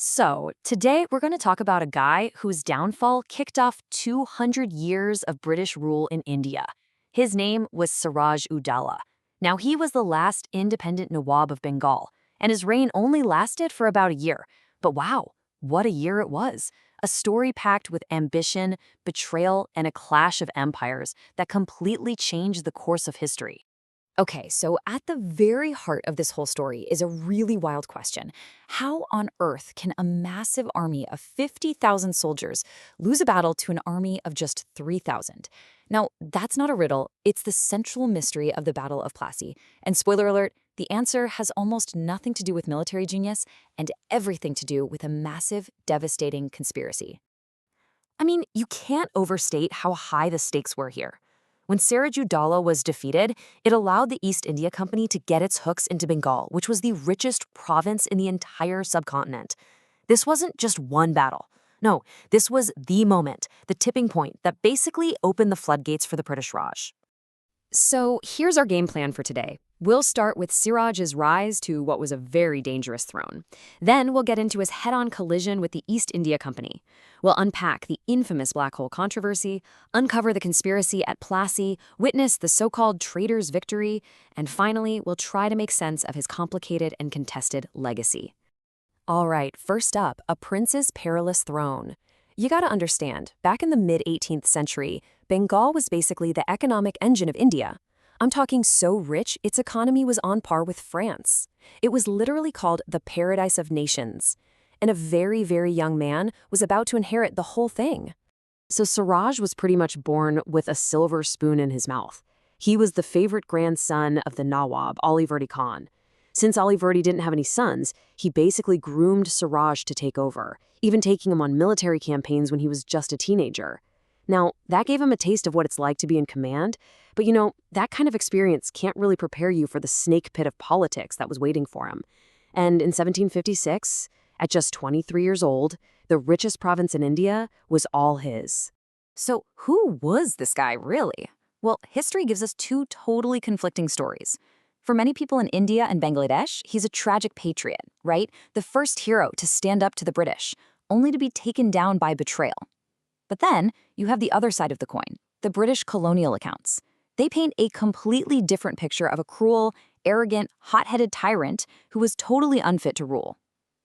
So, today we're going to talk about a guy whose downfall kicked off 200 years of British rule in India. His name was Siraj ud-Daulah. Now, he was the last independent Nawab of Bengal, and his reign only lasted for about a year. But wow, what a year it was! A story packed with ambition, betrayal, and a clash of empires that completely changed the course of history. Okay, so at the very heart of this whole story is a really wild question. How on earth can a massive army of 50,000 soldiers lose a battle to an army of just 3,000? Now, that's not a riddle, it's the central mystery of the Battle of Plassey. And spoiler alert, the answer has almost nothing to do with military genius and everything to do with a massive, devastating conspiracy. I mean, you can't overstate how high the stakes were here. When Siraj ud-Daulah was defeated, it allowed the East India Company to get its hooks into Bengal, which was the richest province in the entire subcontinent. This wasn't just one battle. No, this was the moment, the tipping point that basically opened the floodgates for the British Raj. So here's our game plan for today. We'll start with Siraj's rise to what was a very dangerous throne. Then we'll get into his head-on collision with the East India Company. We'll unpack the infamous black hole controversy, uncover the conspiracy at Plassey, witness the so-called traitor's victory, and finally, we'll try to make sense of his complicated and contested legacy. All right, first up, a prince's perilous throne. You gotta understand, back in the mid-18th century, Bengal was basically the economic engine of India. I'm talking so rich, its economy was on par with France. It was literally called the Paradise of Nations. And a very, very young man was about to inherit the whole thing. So Siraj was pretty much born with a silver spoon in his mouth. He was the favorite grandson of the Nawab, Ali Khan. Since Ali didn't have any sons, he basically groomed Siraj to take over, even taking him on military campaigns when he was just a teenager. Now, that gave him a taste of what it's like to be in command, but that kind of experience can't really prepare you for the snake pit of politics that was waiting for him. And in 1756, at just 23 years old, the richest province in India was all his. So who was this guy really? Well, history gives us two totally conflicting stories. For many people in India and Bangladesh, he's a tragic patriot, right? The first hero to stand up to the British, only to be taken down by betrayal. But then, you have the other side of the coin, the British colonial accounts. They paint a completely different picture of a cruel, arrogant, hot-headed tyrant who was totally unfit to rule.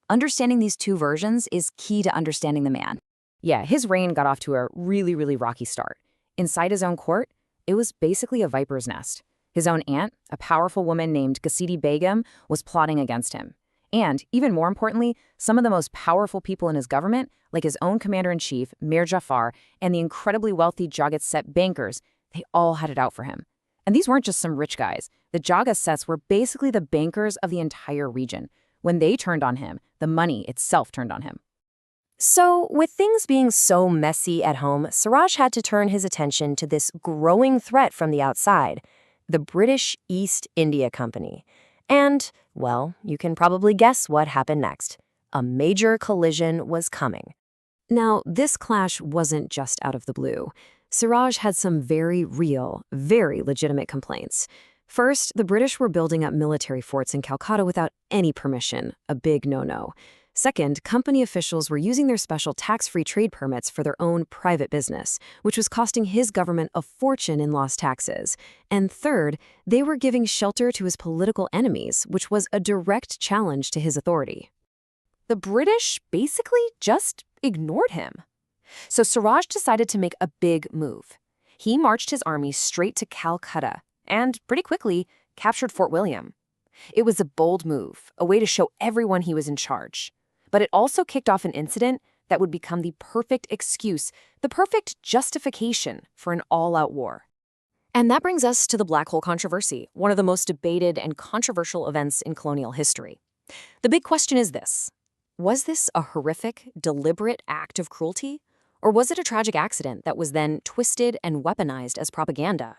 Understanding these two versions is key to understanding the man. Yeah, his reign got off to a really rocky start. Inside his own court, it was basically a viper's nest. His own aunt, a powerful woman named Ghassidi Begum, was plotting against him. And, even more importantly, some of the most powerful people in his government, like his own commander-in-chief, Mir Jafar, and the incredibly wealthy Jagat Set bankers, they all had it out for him. And these weren't just some rich guys. The Jagat Sets were basically the bankers of the entire region. When they turned on him, the money itself turned on him. So, with things being so messy at home, Siraj had to turn his attention to this growing threat from the outside, the British East India Company. And, well, you can probably guess what happened next. A major collision was coming. Now, this clash wasn't just out of the blue. Siraj had some very real, very legitimate complaints. First, the British were building up military forts in Calcutta without any permission, a big no-no. Second, company officials were using their special tax-free trade permits for their own private business, which was costing his government a fortune in lost taxes. And third, they were giving shelter to his political enemies, which was a direct challenge to his authority. The British basically just ignored him. So Siraj decided to make a big move. He marched his army straight to Calcutta and, pretty quickly, captured Fort William. It was a bold move, a way to show everyone he was in charge. But it also kicked off an incident that would become the perfect excuse, the perfect justification for an all-out war. And that brings us to the black hole controversy, one of the most debated and controversial events in colonial history. The big question is this: was this a horrific, deliberate act of cruelty? Or was it a tragic accident that was then twisted and weaponized as propaganda?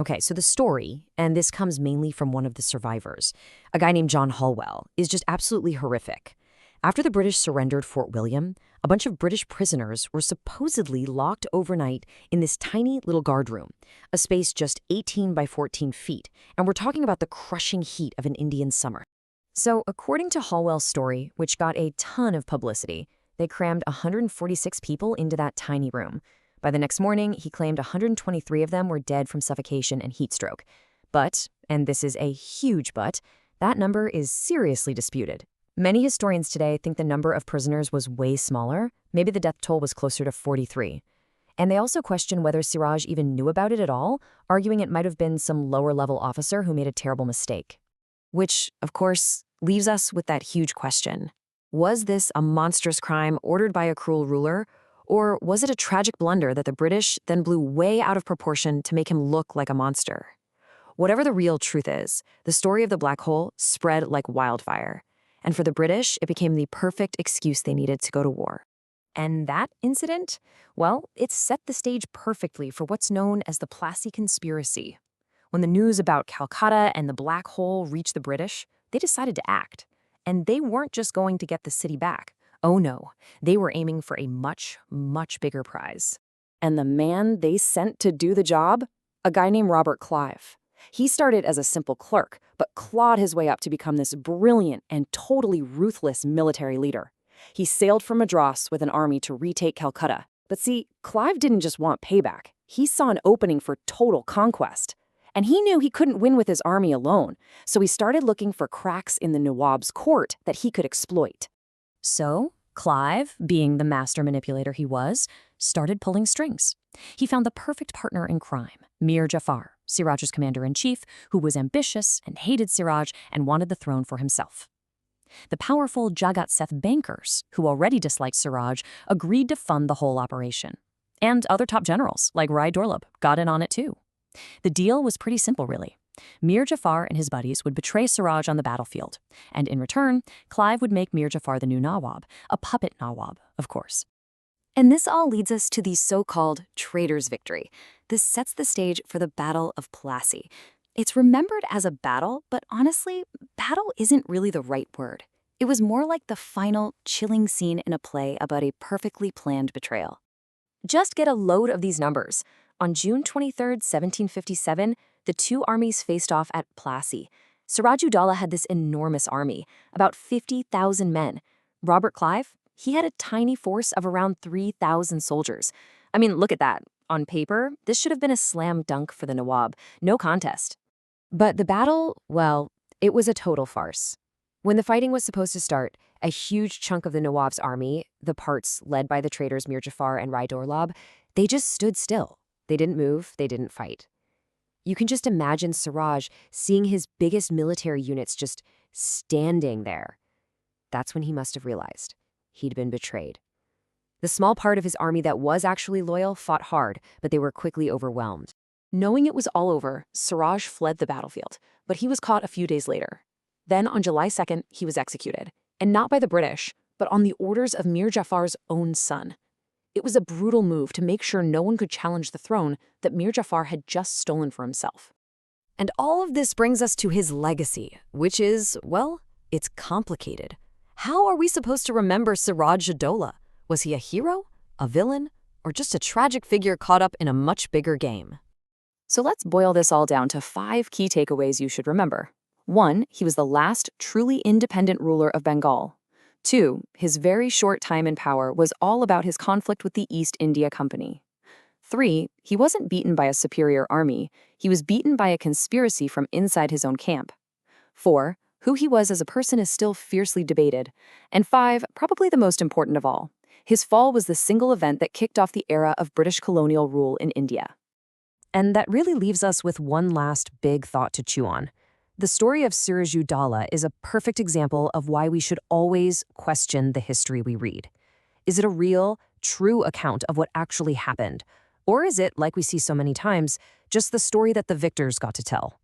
Okay, so the story, and this comes mainly from one of the survivors, a guy named John Holwell, is just absolutely horrific. After the British surrendered Fort William, a bunch of British prisoners were supposedly locked overnight in this tiny little guard room, a space just 18 by 14 feet, and we're talking about the crushing heat of an Indian summer. So, according to Hallwell's story, which got a ton of publicity, they crammed 146 people into that tiny room. By the next morning, he claimed 123 of them were dead from suffocation and heat stroke. But, and this is a huge but, that number is seriously disputed. Many historians today think the number of prisoners was way smaller. Maybe the death toll was closer to 43. And they also question whether Siraj even knew about it at all, arguing it might have been some lower-level officer who made a terrible mistake. Which, of course, leaves us with that huge question. Was this a monstrous crime ordered by a cruel ruler, or was it a tragic blunder that the British then blew way out of proportion to make him look like a monster? Whatever the real truth is, the story of the black hole spread like wildfire. And for the British, it became the perfect excuse they needed to go to war. And that incident, well, it set the stage perfectly for what's known as the Plassey conspiracy. When the news about Calcutta and the black hole reached the British, they decided to act. And they weren't just going to get the city back. Oh no, they were aiming for a much, much bigger prize. And the man they sent to do the job? A guy named Robert Clive. He started as a simple clerk, but clawed his way up to become this brilliant and totally ruthless military leader. He sailed from Madras with an army to retake Calcutta. But see, Clive didn't just want payback. He saw an opening for total conquest. And he knew he couldn't win with his army alone, so he started looking for cracks in the Nawab's court that he could exploit. So, Clive, being the master manipulator he was, started pulling strings. He found the perfect partner in crime, Mir Jafar, Siraj's commander-in-chief, who was ambitious and hated Siraj and wanted the throne for himself. The powerful Jagat Seth bankers, who already disliked Siraj, agreed to fund the whole operation. And other top generals, like Rai-Durlab, got in on it too. The deal was pretty simple, really. Mir Jafar and his buddies would betray Siraj on the battlefield, and in return, Clive would make Mir Jafar the new Nawab, a puppet Nawab, of course. And this all leads us to the so-called traitor's victory. This sets the stage for the Battle of Plassey. It's remembered as a battle, but honestly, battle isn't really the right word. It was more like the final, chilling scene in a play about a perfectly planned betrayal. Just get a load of these numbers. On June 23, 1757, the two armies faced off at Plassey. Siraj ud-Daulah had this enormous army, about 50,000 men. Robert Clive, he had a tiny force of around 3,000 soldiers. I mean, look at that. On paper, this should have been a slam dunk for the Nawab. No contest. But the battle, well, it was a total farce. When the fighting was supposed to start, a huge chunk of the Nawab's army, the parts led by the traitors Mir Jafar and Rai-Durlab, they just stood still. They didn't move, they didn't fight. You can just imagine Siraj seeing his biggest military units just standing there. That's when he must have realized he'd been betrayed. The small part of his army that was actually loyal fought hard, but they were quickly overwhelmed. Knowing it was all over, Siraj fled the battlefield, but he was caught a few days later. Then, on July 2nd, he was executed, and not by the British, but on the orders of Mir Jafar's own son. It was a brutal move to make sure no one could challenge the throne that Mir Jafar had just stolen for himself. And all of this brings us to his legacy, which is, well, it's complicated. How are we supposed to remember Siraj ud-Daulah? Was he a hero, a villain, or just a tragic figure caught up in a much bigger game? So let's boil this all down to 5 key takeaways you should remember. 1, he was the last truly independent ruler of Bengal. 2, his very short time in power was all about his conflict with the East India Company. 3, he wasn't beaten by a superior army, he was beaten by a conspiracy from inside his own camp. 4, who he was as a person is still fiercely debated. And 5, probably the most important of all, his fall was the single event that kicked off the era of British colonial rule in India. And that really leaves us with one last big thought to chew on. The story of Siraj ud-Daulah is a perfect example of why we should always question the history we read. Is it a real, true account of what actually happened? Or is it, like we see so many times, just the story that the victors got to tell?